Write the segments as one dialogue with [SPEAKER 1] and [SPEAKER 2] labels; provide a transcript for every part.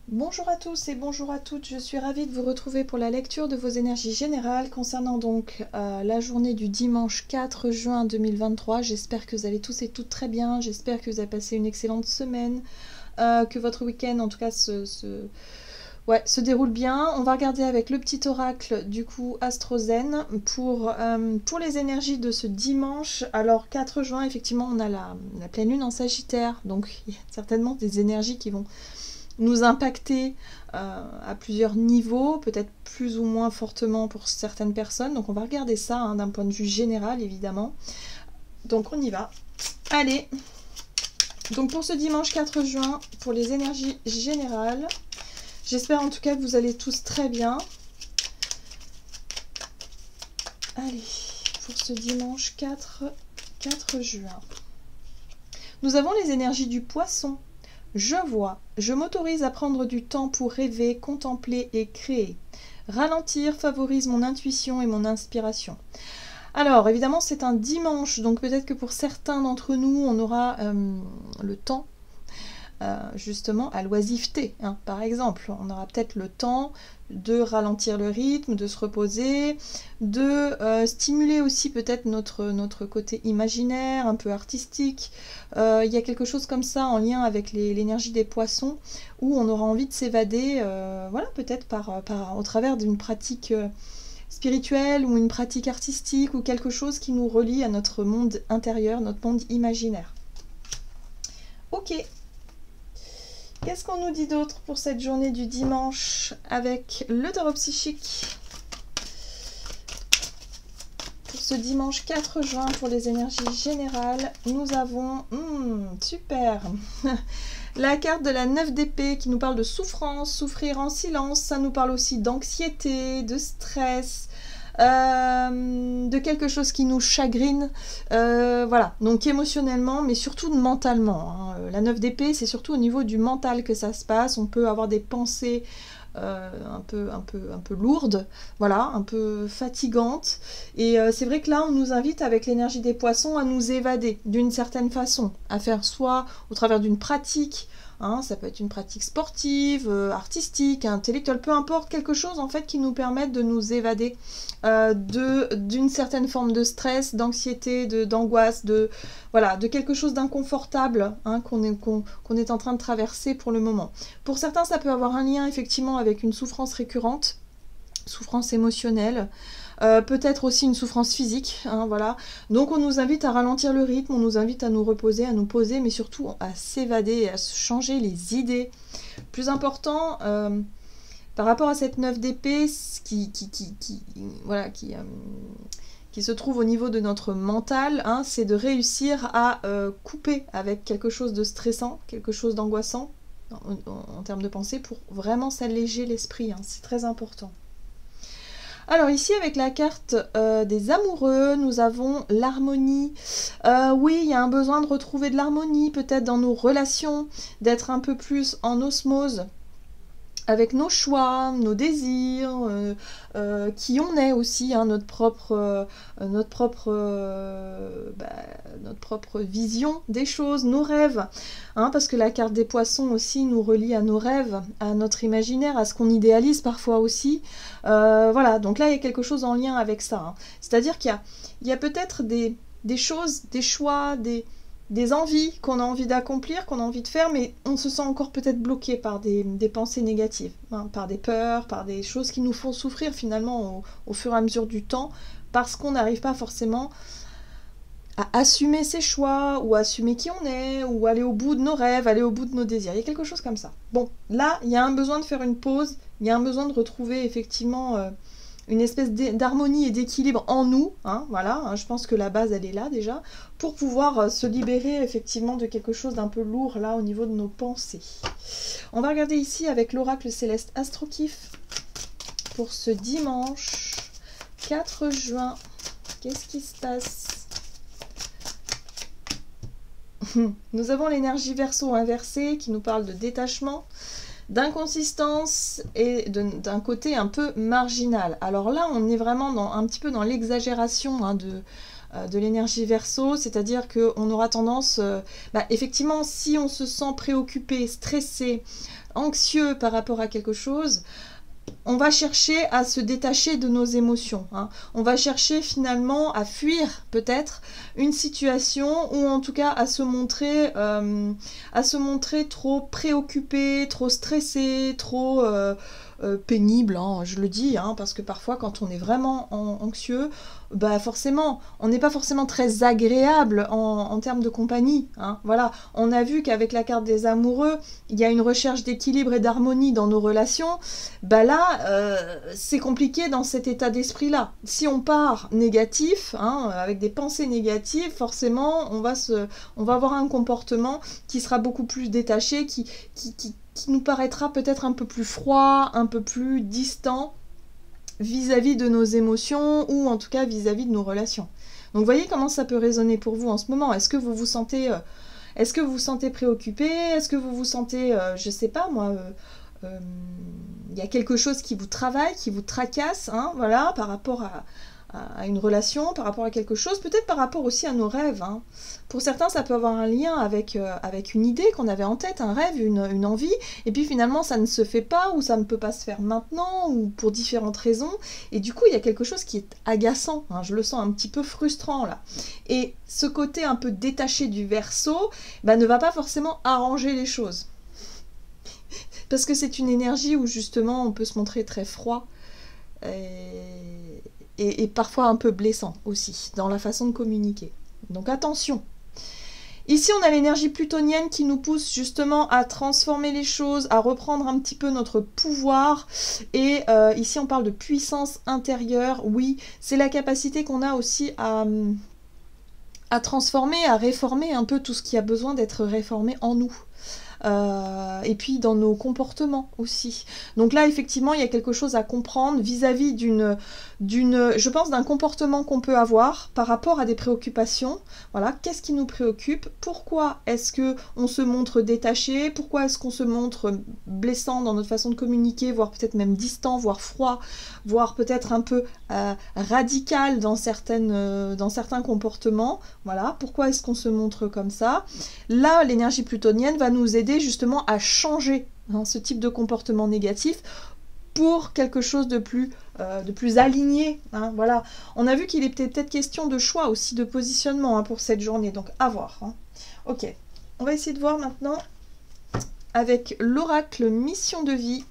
[SPEAKER 1] Bonjour à tous et bonjour à toutes, je suis ravie de vous retrouver pour la lecture de vos énergies générales concernant donc la journée du dimanche 4 juin 2023. J'espère que vous allez tous et toutes très bien, j'espère que vous avez passé une excellente semaine, que votre week-end en tout cas se déroule bien. On va regarder avec le petit oracle du coup AstroZen pour les énergies de ce dimanche. Alors 4 juin, effectivement on a la pleine lune en Sagittaire, donc il y a certainement des énergies qui vont nous impacter à plusieurs niveaux, peut-être plus ou moins fortement pour certaines personnes. Donc on va regarder ça hein, d'un point de vue général évidemment. Donc on y va. Allez, donc pour ce dimanche 4 juin, pour les énergies générales, j'espère en tout cas que vous allez tous très bien. Allez, pour ce dimanche 4 juin. Nous avons les énergies du poisson. Je vois, je m'autorise à prendre du temps pour rêver, contempler et créer. Ralentir favorise mon intuition et mon inspiration. Alors, évidemment, c'est un dimanche, donc peut-être que pour certains d'entre nous, on aura le temps, justement, à l'oisiveté, hein, par exemple. On aura peut-être le temps de ralentir le rythme, de se reposer, de stimuler aussi peut-être notre côté imaginaire, un peu artistique. Il y a quelque chose comme ça en lien avec l'énergie des poissons, où on aura envie de s'évader, voilà, peut-être au travers d'une pratique spirituelle ou une pratique artistique ou quelque chose qui nous relie à notre monde intérieur, notre monde imaginaire. Ok. Qu'est-ce qu'on nous dit d'autre pour cette journée du dimanche avec le tarot psychique? Pour ce dimanche 4 juin, pour les énergies générales, nous avons... super la carte de la 9 d'épée qui nous parle de souffrance, souffrir en silence. Ça nous parle aussi d'anxiété, de stress, de quelque chose qui nous chagrine, voilà, donc émotionnellement mais surtout mentalement hein. La 9 d'épée, c'est surtout au niveau du mental que ça se passe. On peut avoir des pensées un peu lourdes, voilà, un peu fatigantes, et c'est vrai que là on nous invite avec l'énergie des poissons à nous évader d'une certaine façon, à faire soit au travers d'une pratique, hein, ça peut être une pratique sportive, artistique, intellectuelle, peu importe, quelque chose en fait qui nous permette de nous évader d'une certaine forme de stress, d'anxiété, d'angoisse, voilà, de quelque chose d'inconfortable hein, qu'on est en train de traverser pour le moment. Pour certains, ça peut avoir un lien effectivement avec une souffrance récurrente, souffrance émotionnelle, peut-être aussi une souffrance physique, hein, voilà. Donc on nous invite à ralentir le rythme, on nous invite à nous reposer, à nous poser, mais surtout à s'évader, à changer les idées. Plus important, par rapport à cette 9 d'épée qui se trouve au niveau de notre mental, hein, c'est de réussir à couper avec quelque chose de stressant, quelque chose d'angoissant en termes de pensée, pour vraiment s'alléger l'esprit, hein, c'est très important. Alors ici avec la carte des amoureux, nous avons l'harmonie. Oui, il y a un besoin de retrouver de l'harmonie peut-être dans nos relations, d'être un peu plus en osmose avec nos choix, nos désirs, qui on est aussi, hein, notre propre vision des choses, nos rêves, hein, parce que la carte des poissons aussi nous relie à nos rêves, à notre imaginaire, à ce qu'on idéalise parfois aussi. Voilà, donc là il y a quelque chose en lien avec ça, hein. C'est-à-dire qu'il y a peut-être des choses, des choix, des envies qu'on a envie d'accomplir, qu'on a envie de faire, mais on se sent encore peut-être bloqué par des pensées négatives, hein, par des peurs, par des choses qui nous font souffrir finalement au fur et à mesure du temps, parce qu'on n'arrive pas forcément à assumer ses choix, ou assumer qui on est, ou aller au bout de nos rêves, aller au bout de nos désirs. Il y a quelque chose comme ça. Bon, là, il y a un besoin de faire une pause, il y a un besoin de retrouver effectivement une espèce d'harmonie et d'équilibre en nous, hein, voilà, hein, je pense que la base elle est là déjà, pour pouvoir se libérer effectivement de quelque chose d'un peu lourd là au niveau de nos pensées. On va regarder ici avec l'oracle céleste Astrokif pour ce dimanche 4 juin. Qu'est-ce qui se passe? Nous avons l'énergie Verseau inversée qui nous parle de détachement, d'inconsistance et d'un côté un peu marginal. Alors là, on est vraiment un petit peu dans l'exagération hein, de l'énergie Verseau, c'est-à-dire qu'on aura tendance, effectivement, si on se sent préoccupé, stressé, anxieux par rapport à quelque chose, on va chercher à se détacher de nos émotions, hein. On va chercher finalement à fuir peut-être une situation ou en tout cas à se montrer trop préoccupé, trop stressé, trop pénible, hein, je le dis, hein, parce que parfois quand on est vraiment anxieux, bah forcément, on n'est pas forcément très agréable en termes de compagnie, hein, voilà. On a vu qu'avec la carte des amoureux, il y a une recherche d'équilibre et d'harmonie dans nos relations. Bah là, c'est compliqué dans cet état d'esprit-là. Si on part négatif, hein, avec des pensées négatives, forcément, on va avoir un comportement qui sera beaucoup plus détaché, qui nous paraîtra peut-être un peu plus froid, un peu plus distant vis-à-vis de nos émotions ou en tout cas vis-à-vis de nos relations. Donc vous voyez comment ça peut résonner pour vous en ce moment. Est-ce que vous vous sentez préoccupé? Est-ce que vous vous sentez, je sais pas moi, il y a quelque chose qui vous travaille, qui vous tracasse, hein, voilà, par rapport à une relation, par rapport à quelque chose, peut-être par rapport aussi à nos rêves, hein. Pour certains, ça peut avoir un lien avec une idée qu'on avait en tête, un rêve, une envie, et puis finalement ça ne se fait pas, ou ça ne peut pas se faire maintenant, ou pour différentes raisons, et du coup il y a quelque chose qui est agaçant, hein, je le sens un petit peu frustrant là. Et ce côté un peu détaché du Verseau, bah, ne va pas forcément arranger les choses. Parce que c'est une énergie où justement on peut se montrer très froid, et parfois un peu blessant aussi, dans la façon de communiquer. Donc attention. Ici, on a l'énergie plutonienne qui nous pousse justement à transformer les choses, à reprendre un petit peu notre pouvoir. Et ici, on parle de puissance intérieure. Oui, c'est la capacité qu'on a aussi à transformer, à réformer un peu tout ce qui a besoin d'être réformé en nous. Et puis dans nos comportements aussi. Donc là, effectivement, il y a quelque chose à comprendre vis-à-vis je pense, d'un comportement qu'on peut avoir par rapport à des préoccupations. Voilà, qu'est-ce qui nous préoccupe? Pourquoi est-ce qu'on se montre détaché? Pourquoi est-ce qu'on se montre blessant dans notre façon de communiquer, voire peut-être même distant, voire froid, voire peut-être un peu radical dans certains comportements? Voilà, pourquoi est-ce qu'on se montre comme ça? Là, l'énergie plutonienne va nous aider justement à changer, hein, ce type de comportement négatif pour quelque chose de plus aligné, hein, voilà. On a vu qu'il était peut-être question de choix aussi, de positionnement, hein, pour cette journée, donc à voir, hein. Ok, on va essayer de voir maintenant avec l'oracle mission de vie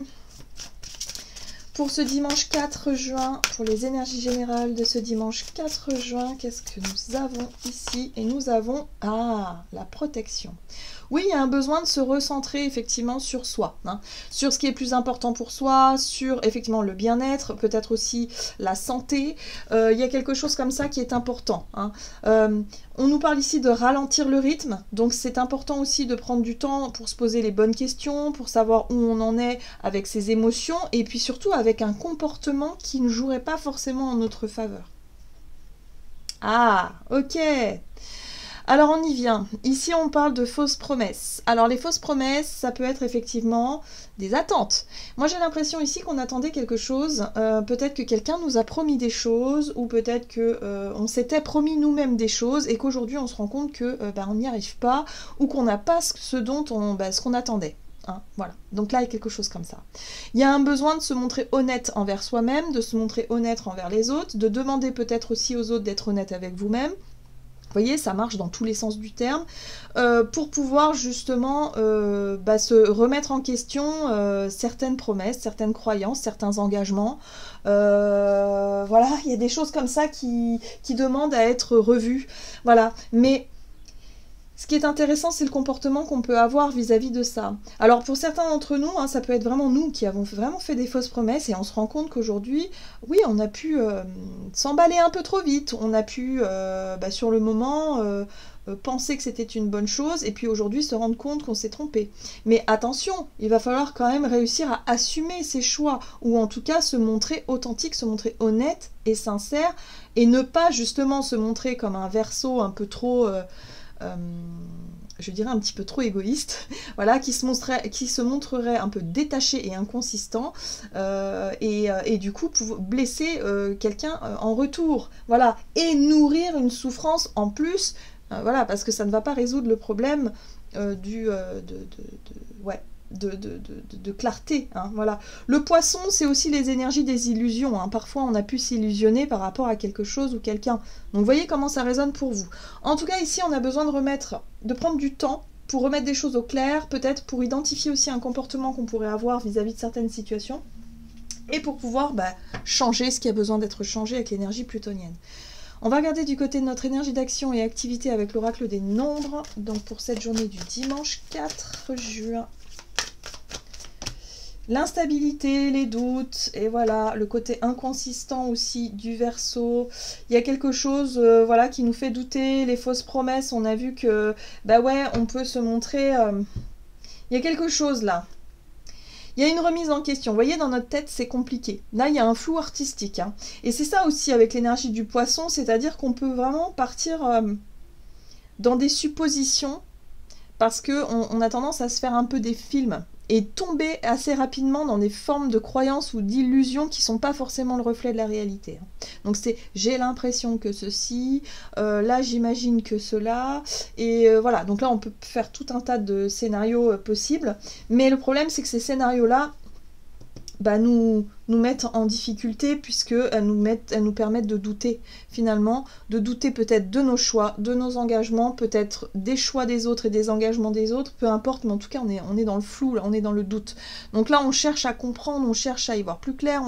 [SPEAKER 1] pour ce dimanche 4 juin, pour les énergies générales de ce dimanche 4 juin. Qu'est-ce que nous avons ici? Et nous avons, la protection. Oui, il y a un besoin de se recentrer effectivement sur soi, hein, sur ce qui est plus important pour soi, sur effectivement le bien-être, peut-être aussi la santé. Il y a quelque chose comme ça qui est important, hein. On nous parle ici de ralentir le rythme, donc c'est important aussi de prendre du temps pour se poser les bonnes questions, pour savoir où on en est avec ses émotions, et puis surtout avec un comportement qui ne jouerait pas forcément en notre faveur. Ah, ok. Alors on y vient. Ici on parle de fausses promesses. Alors les fausses promesses, ça peut être effectivement des attentes. Moi j'ai l'impression ici qu'on attendait quelque chose. Peut-être que quelqu'un nous a promis des choses, ou peut-être que on s'était promis nous-mêmes des choses et qu'aujourd'hui on se rend compte que on n'y arrive pas, ou qu'on n'a pas ce qu'on attendait. Hein, voilà. Donc là il y a quelque chose comme ça. Il y a un besoin de se montrer honnête envers soi-même, de se montrer honnête envers les autres, de demander peut-être aussi aux autres d'être honnête avec vous-même. Vous voyez, ça marche dans tous les sens du terme, pour pouvoir justement se remettre en question certaines promesses, certaines croyances, certains engagements. Voilà, il y a des choses comme ça qui demandent à être revues. Voilà, mais ce qui est intéressant, c'est le comportement qu'on peut avoir vis-à-vis de ça. Alors pour certains d'entre nous, hein, ça peut être vraiment nous qui avons vraiment fait des fausses promesses, et on se rend compte qu'aujourd'hui, oui, on a pu s'emballer un peu trop vite, on a pu sur le moment penser que c'était une bonne chose, et puis aujourd'hui se rendre compte qu'on s'est trompé. Mais attention, il va falloir quand même réussir à assumer ses choix, ou en tout cas se montrer authentique, se montrer honnête et sincère, et ne pas justement se montrer comme un Verseau un peu trop... je dirais un petit peu trop égoïste, voilà, qui se montrerait un peu détaché et inconsistant, et du coup blesser quelqu'un en retour, voilà, et nourrir une souffrance en plus, voilà, parce que ça ne va pas résoudre le problème de clarté, hein, voilà. Le poisson, c'est aussi les énergies des illusions, hein. Parfois on a pu s'illusionner par rapport à quelque chose ou quelqu'un. Donc vous voyez comment ça résonne pour vous. En tout cas ici on a besoin de prendre du temps pour remettre des choses au clair, peut-être pour identifier aussi un comportement qu'on pourrait avoir vis-à-vis de certaines situations, et pour pouvoir changer ce qui a besoin d'être changé avec l'énergie plutonienne. On va regarder du côté de notre énergie d'action et activité avec l'oracle des nombres, donc pour cette journée du dimanche 4 juin. L'instabilité, les doutes, et voilà, le côté inconsistant aussi du Verseau. Il y a quelque chose voilà, qui nous fait douter, les fausses promesses, on a vu que, ouais, on peut se montrer... il y a quelque chose là. Il y a une remise en question. Vous voyez, dans notre tête, c'est compliqué. Là, il y a un flou artistique, hein. Et c'est ça aussi avec l'énergie du poisson, c'est-à-dire qu'on peut vraiment partir dans des suppositions parce qu'on a tendance à se faire un peu des films et tomber assez rapidement dans des formes de croyances ou d'illusions qui ne sont pas forcément le reflet de la réalité. Donc c'est « j'ai l'impression que ceci »,« là j'imagine que cela », et voilà. Donc là on peut faire tout un tas de scénarios possibles, mais le problème c'est que ces scénarios-là nous mettent en difficulté puisqu'elles nous permettent de douter finalement, de douter peut-être de nos choix, de nos engagements, peut-être des choix des autres et des engagements des autres, peu importe, mais en tout cas on est dans le flou, là, on est dans le doute. Donc là on cherche à comprendre, on cherche à y voir plus clair,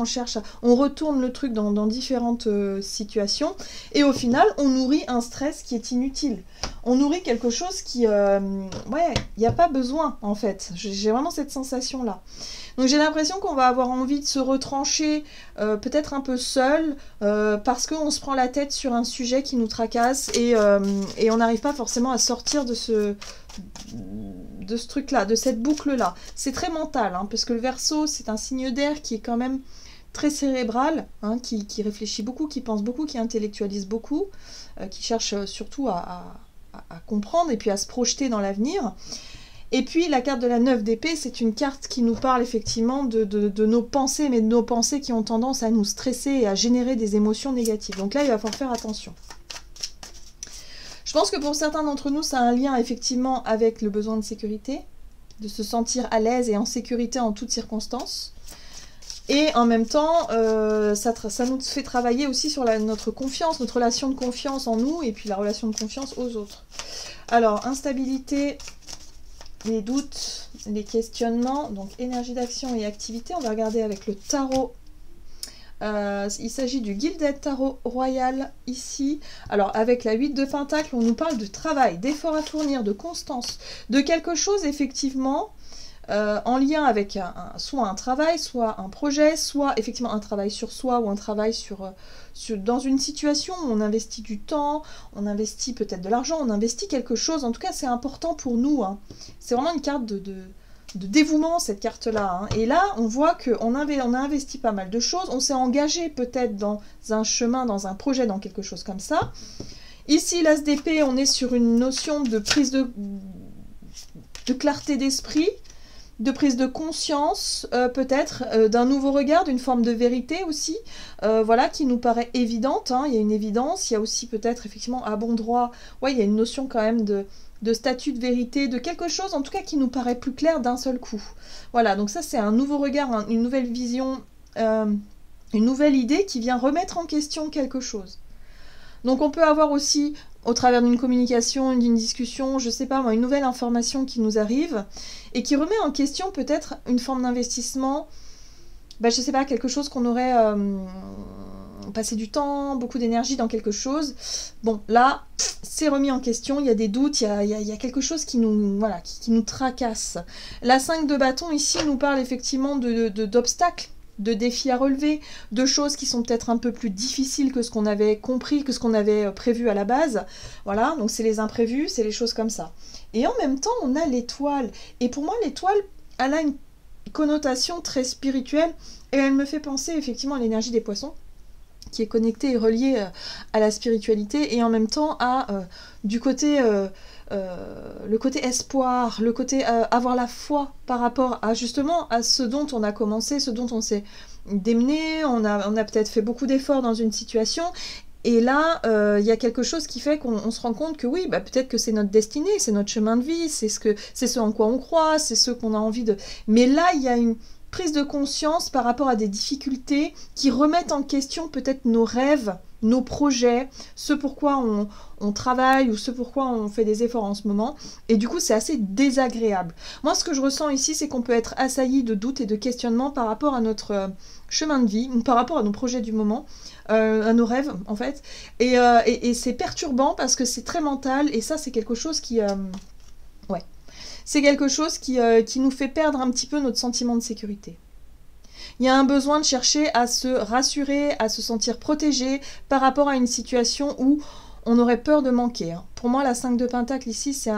[SPEAKER 1] on retourne le truc dans différentes situations, et au final on nourrit un stress qui est inutile. On nourrit quelque chose qui, ouais, il n'y a pas besoin en fait. J'ai vraiment cette sensation là. Donc j'ai l'impression qu'on va avoir envie de se retrancher peut-être un peu seul parce qu'on se prend la tête sur un sujet qui nous tracasse et on n'arrive pas forcément à sortir de ce truc-là, de cette boucle-là. C'est très mental, hein, parce que le Verseau, c'est un signe d'air qui est quand même très cérébral, hein, qui réfléchit beaucoup, qui pense beaucoup, qui intellectualise beaucoup, qui cherche surtout à comprendre et puis à se projeter dans l'avenir. Et puis la carte de la 9 d'épée, c'est une carte qui nous parle effectivement de nos pensées, mais de nos pensées qui ont tendance à nous stresser et à générer des émotions négatives. Donc là, il va falloir faire attention. Je pense que pour certains d'entre nous, ça a un lien effectivement avec le besoin de sécurité, de se sentir à l'aise et en sécurité en toutes circonstances. Et en même temps, ça nous fait travailler aussi sur notre confiance, notre relation de confiance en nous et puis la relation de confiance aux autres. Alors, instabilité... les doutes, les questionnements, donc énergie d'action et activité. On va regarder avec le tarot. Il s'agit du Gilded Tarot Royal ici. Alors avec la 8 de Pentacle, on nous parle de travail, d'effort à fournir, de constance, de quelque chose effectivement en lien avec soit un travail, soit un projet, soit effectivement un travail sur soi ou un travail dans une situation où on investit du temps, on investit peut-être de l'argent, on investit quelque chose. En tout cas, c'est important pour nous, hein. C'est vraiment une carte de dévouement, cette carte-là, hein. Et là, on voit qu'on a investi pas mal de choses. On s'est engagé peut-être dans un chemin, dans un projet, dans quelque chose comme ça. Ici, l'As d'épée, on est sur une notion de prise de clarté d'esprit, de prise de conscience, peut-être, d'un nouveau regard, d'une forme de vérité aussi, voilà, qui nous paraît évidente, hein. Il y a une évidence, il y a aussi peut-être, effectivement, à bon droit, ouais, il y a une notion quand même de statut de vérité, de quelque chose, en tout cas, qui nous paraît plus clair d'un seul coup. Voilà, donc ça, c'est un nouveau regard, hein, une nouvelle vision, une nouvelle idée qui vient remettre en question quelque chose. Donc on peut avoir aussi, au travers d'une communication, d'une discussion, je sais pas moi, une nouvelle information qui nous arrive et qui remet en question peut-être une forme d'investissement, je sais pas, quelque chose qu'on aurait passé du temps, beaucoup d'énergie dans quelque chose. Bon, là, c'est remis en question, il y a des doutes, il y a quelque chose qui nous, voilà, qui nous tracasse. La 5 de bâton ici nous parle effectivement d'obstacles, de défis à relever, de choses qui sont peut-être un peu plus difficiles que ce qu'on avait compris, que ce qu'on avait prévu à la base. Voilà, donc c'est les imprévus, c'est les choses comme ça. Et en même temps, on a l'étoile. Et pour moi, l'étoile, elle a une connotation très spirituelle et elle me fait penser effectivement à l'énergie des poissons, qui est connectée et reliée à la spiritualité et en même temps à du côté... le côté espoir, le côté avoir la foi par rapport à justement à ce dont on a commencé, ce dont on s'est démené, on a peut-être fait beaucoup d'efforts dans une situation Et là, il y a quelque chose qui fait qu'on se rend compte que oui, bah, peut-être que c'est notre destinée, c'est notre chemin de vie, c'est ce en quoi on croit, c'est ce qu'on a envie de... Mais là, il y a une prise de conscience par rapport à des difficultés qui remettent en question peut-être nos rêves, nos projets, ce pourquoi on travaille ou ce pourquoi on fait des efforts en ce moment. Et du coup, c'est assez désagréable. Moi, ce que je ressens ici, c'est qu'on peut être assailli de doutes et de questionnements par rapport à notre chemin de vie, par rapport à nos projets du moment, à nos rêves, en fait. Et c'est perturbant parce que c'est très mental et ça, c'est quelque chose qui... ouais. C'est quelque chose qui nous fait perdre un petit peu notre sentiment de sécurité. Il y a un besoin de chercher à se rassurer, à se sentir protégé par rapport à une situation où on aurait peur de manquer. Hein. Pour moi, la 5 de Pentacle ici, c'est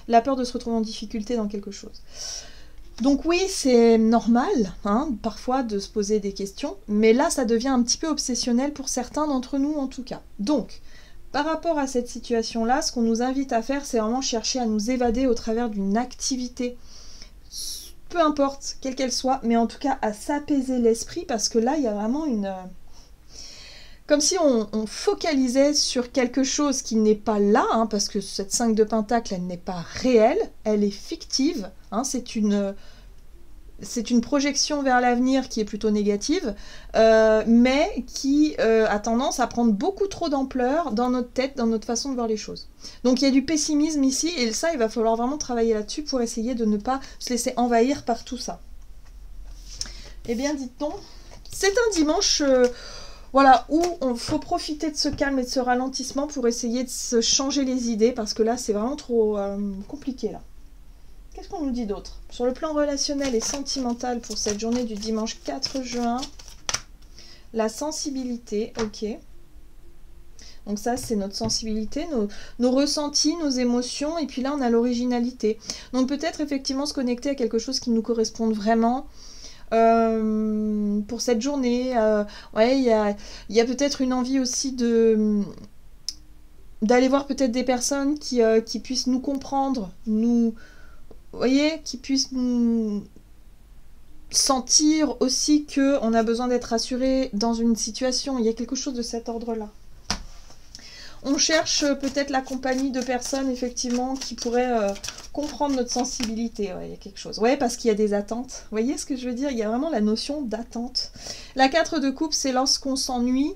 [SPEAKER 1] la peur de se retrouver en difficulté dans quelque chose. Donc oui, c'est normal, hein, parfois, de se poser des questions, mais là, ça devient un petit peu obsessionnel pour certains d'entre nous, en tout cas. Donc, par rapport à cette situation-là, ce qu'on nous invite à faire, c'est vraiment chercher à nous évader au travers d'une activité, peu importe quelle qu'elle soit, mais en tout cas à s'apaiser l'esprit, parce que là, il y a vraiment une... Comme si on focalisait sur quelque chose qui n'est pas là, hein, parce que cette 5 de Pentacle, elle n'est pas réelle, elle est fictive, hein, c'est une projection vers l'avenir qui est plutôt négative, mais qui a tendance à prendre beaucoup trop d'ampleur dans notre tête, dans notre façon de voir les choses. Donc il y a du pessimisme ici, et ça, il va falloir vraiment travailler là-dessus pour essayer de ne pas se laisser envahir par tout ça. Eh bien, dit-on, c'est un dimanche... voilà, où il faut profiter de ce calme et de ce ralentissement pour essayer de se changer les idées, parce que là, c'est vraiment trop compliqué, là. Qu'est-ce qu'on nous dit d'autre? Sur le plan relationnel et sentimental pour cette journée du dimanche 4 juin, la sensibilité, ok. Donc ça, c'est notre sensibilité, nos ressentis, nos émotions, et puis là, on a l'originalité. Donc peut-être effectivement se connecter à quelque chose qui nous corresponde vraiment, pour cette journée. Ouais, il y a peut-être une envie aussi d'aller voir peut-être des personnes qui puissent nous comprendre, vous voyez, qui puissent nous sentir aussi qu'on a besoin d'être rassuré dans une situation. Il y a quelque chose de cet ordre-là. On cherche peut-être la compagnie de personnes, effectivement, qui pourraient comprendre notre sensibilité. Ouais, il y a quelque chose. Ouais, parce qu'il y a des attentes. Vous voyez ce que je veux dire? Il y a vraiment la notion d'attente. La 4 de coupe, c'est lorsqu'on s'ennuie,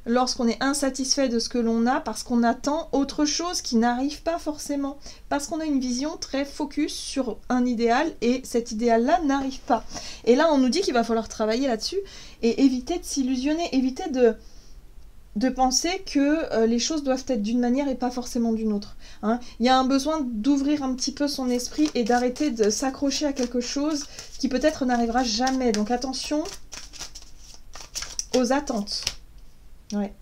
[SPEAKER 1] lorsqu'on est insatisfait de ce que l'on a, parce qu'on attend autre chose qui n'arrive pas forcément. Parce qu'on a une vision très focus sur un idéal, et cet idéal-là n'arrive pas. Et là, on nous dit qu'il va falloir travailler là-dessus, et éviter de s'illusionner, éviter de penser que les choses doivent être d'une manière et pas forcément d'une autre. Hein. Il y a un besoin d'ouvrir un petit peu son esprit et d'arrêter de s'accrocher à quelque chose qui peut-être n'arrivera jamais. Donc attention aux attentes. Ouais.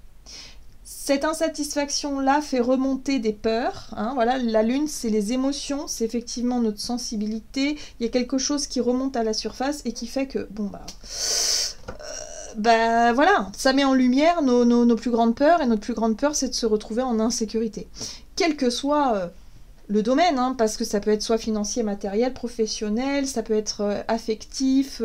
[SPEAKER 1] Cette insatisfaction-là fait remonter des peurs. Hein. Voilà, la lune, c'est les émotions, c'est effectivement notre sensibilité. Il y a quelque chose qui remonte à la surface et qui fait que, bon, bah voilà, ça met en lumière nos plus grandes peurs, et notre plus grande peur, c'est de se retrouver en insécurité. Quel que soit le domaine, hein, parce que ça peut être soit financier, matériel, professionnel, ça peut être affectif,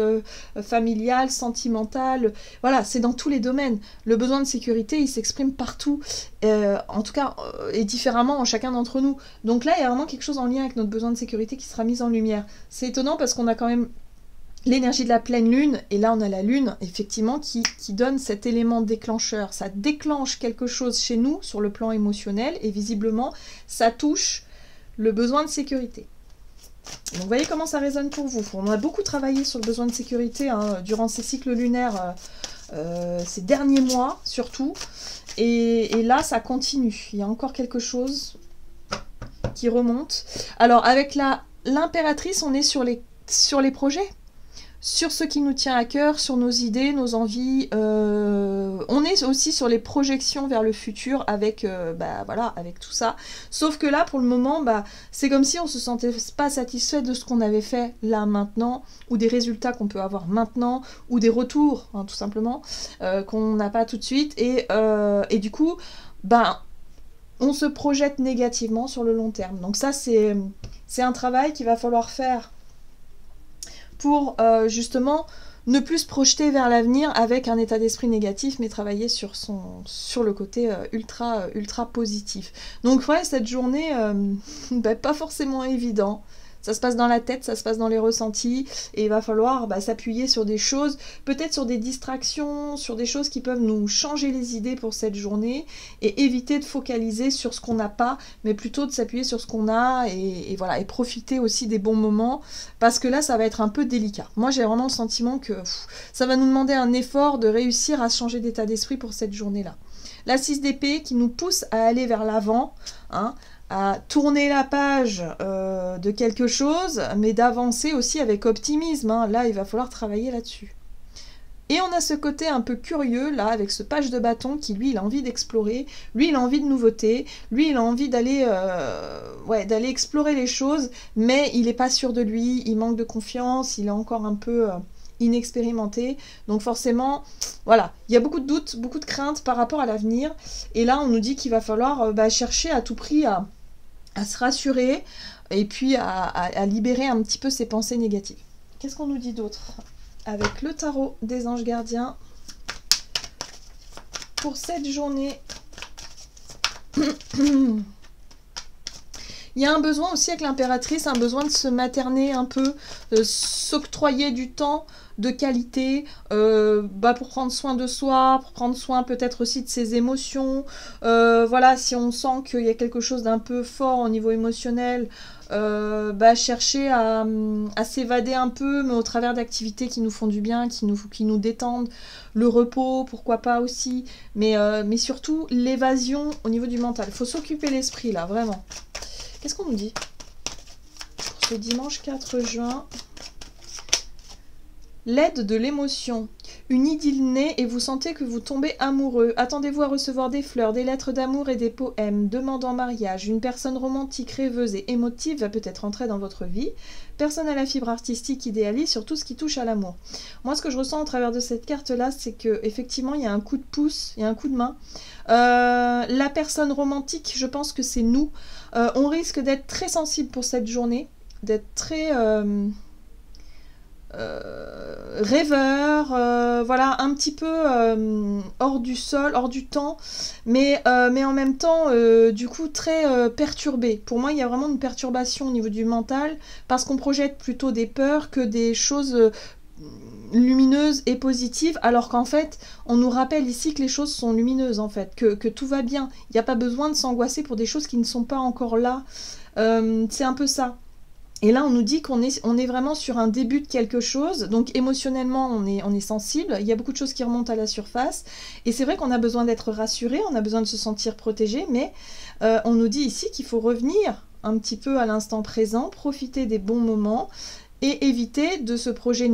[SPEAKER 1] familial, sentimental, voilà, c'est dans tous les domaines. Le besoin de sécurité, il s'exprime partout, en tout cas, et différemment en chacun d'entre nous. Donc là, il y a vraiment quelque chose en lien avec notre besoin de sécurité qui sera mis en lumière. C'est étonnant parce qu'on a quand même l'énergie de la pleine lune, et là on a la lune, effectivement, qui donne cet élément déclencheur. Ça déclenche quelque chose chez nous sur le plan émotionnel, et visiblement, ça touche le besoin de sécurité. Donc vous voyez comment ça résonne pour vous. On a beaucoup travaillé sur le besoin de sécurité hein, durant ces cycles lunaires, ces derniers mois surtout, et là ça continue. Il y a encore quelque chose qui remonte. Alors avec l'impératrice, on est sur les projets, sur ce qui nous tient à cœur, sur nos idées, nos envies. On est aussi sur les projections vers le futur avec, voilà, avec tout ça. Sauf que là, pour le moment, c'est comme si on se sentait pas satisfait de ce qu'on avait fait là, maintenant, ou des résultats qu'on peut avoir maintenant, ou des retours, hein, tout simplement, qu'on n'a pas tout de suite. Et du coup, on se projette négativement sur le long terme. Donc ça, c'est un travail qu'il va falloir faire pour justement ne plus se projeter vers l'avenir avec un état d'esprit négatif, mais travailler sur le côté ultra positif. Donc ouais, cette journée, pas forcément évident. Ça se passe dans la tête, ça se passe dans les ressentis, et il va falloir s'appuyer sur des choses, peut-être sur des distractions, sur des choses qui peuvent nous changer les idées pour cette journée, et éviter de focaliser sur ce qu'on n'a pas, mais plutôt de s'appuyer sur ce qu'on a, et voilà, et profiter aussi des bons moments, parce que là, ça va être un peu délicat. Moi, j'ai vraiment le sentiment que ça va nous demander un effort de réussir à changer d'état d'esprit pour cette journée-là. La 6 d'épée qui nous pousse à aller vers l'avant, hein, à tourner la page de quelque chose, mais d'avancer aussi avec optimisme. Hein. Là, il va falloir travailler là-dessus. Et on a ce côté un peu curieux, là, avec ce page de bâton qui, lui, il a envie d'explorer, lui, il a envie de nouveautés, lui, il a envie d'aller d'aller explorer les choses, mais il n'est pas sûr de lui, il manque de confiance, il est encore un peu inexpérimenté. Donc forcément, voilà, il y a beaucoup de doutes, beaucoup de craintes par rapport à l'avenir. Et là, on nous dit qu'il va falloir chercher à tout prix à se rassurer et puis à libérer un petit peu ses pensées négatives. Qu'est-ce qu'on nous dit d'autre avec le tarot des anges gardiens pour cette journée? Il y a un besoin aussi avec l'impératrice, un besoin de se materner un peu, de s'octroyer du temps de qualité pour prendre soin de soi, pour prendre soin peut-être aussi de ses émotions. Voilà, si on sent qu'il y a quelque chose d'un peu fort au niveau émotionnel, chercher à s'évader un peu, mais au travers d'activités qui nous font du bien, qui nous détendent, le repos, pourquoi pas aussi, mais surtout l'évasion au niveau du mental. Il faut s'occuper l'esprit là, vraiment. Qu'est-ce qu'on nous dit pour ce dimanche 4 juin? L'aide de l'émotion. Une idylle naît et vous sentez que vous tombez amoureux. Attendez-vous à recevoir des fleurs, des lettres d'amour et des poèmes. Demande en mariage. Une personne romantique, rêveuse et émotive va peut-être entrer dans votre vie. Personne à la fibre artistique idéaliste sur tout ce qui touche à l'amour. Moi, ce que je ressens au travers de cette carte-là, c'est qu'effectivement, il y a un coup de pouce, il y a un coup de main. La personne romantique, je pense que c'est nous. On risque d'être très sensible pour cette journée, d'être très... rêveur, voilà, un petit peu hors du sol, hors du temps, mais en même temps, du coup, très perturbé. Pour moi, il y a vraiment une perturbation au niveau du mental, parce qu'on projette plutôt des peurs que des choses lumineuses et positives, alors qu'en fait, on nous rappelle ici que les choses sont lumineuses, en fait, que tout va bien. Il n'y a pas besoin de s'angoisser pour des choses qui ne sont pas encore là. C'est un peu ça. Et là, on nous dit qu'on est vraiment sur un début de quelque chose, donc émotionnellement, on est sensible, il y a beaucoup de choses qui remontent à la surface, et c'est vrai qu'on a besoin d'être rassuré, on a besoin de se sentir protégé, mais on nous dit ici qu'il faut revenir un petit peu à l'instant présent, profiter des bons moments, et éviter de se projeter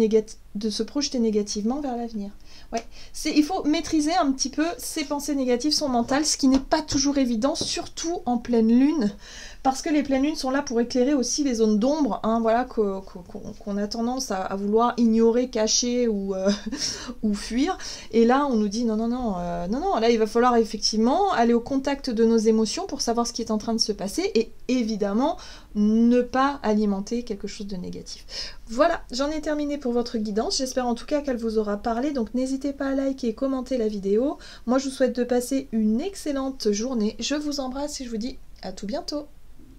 [SPEAKER 1] négativement vers l'avenir. Ouais. Il faut maîtriser un petit peu ses pensées négatives, son mental, ce qui n'est pas toujours évident, surtout en pleine lune, parce que les pleines lunes sont là pour éclairer aussi les zones d'ombre, hein, voilà, qu'on a tendance à vouloir ignorer, cacher ou fuir. Et là, on nous dit non, là, il va falloir effectivement aller au contact de nos émotions pour savoir ce qui est en train de se passer et évidemment ne pas alimenter quelque chose de négatif. Voilà, j'en ai terminé pour votre guidance. J'espère en tout cas qu'elle vous aura parlé. Donc n'hésitez pas à liker et commenter la vidéo. Moi, je vous souhaite de passer une excellente journée. Je vous embrasse et je vous dis à tout bientôt.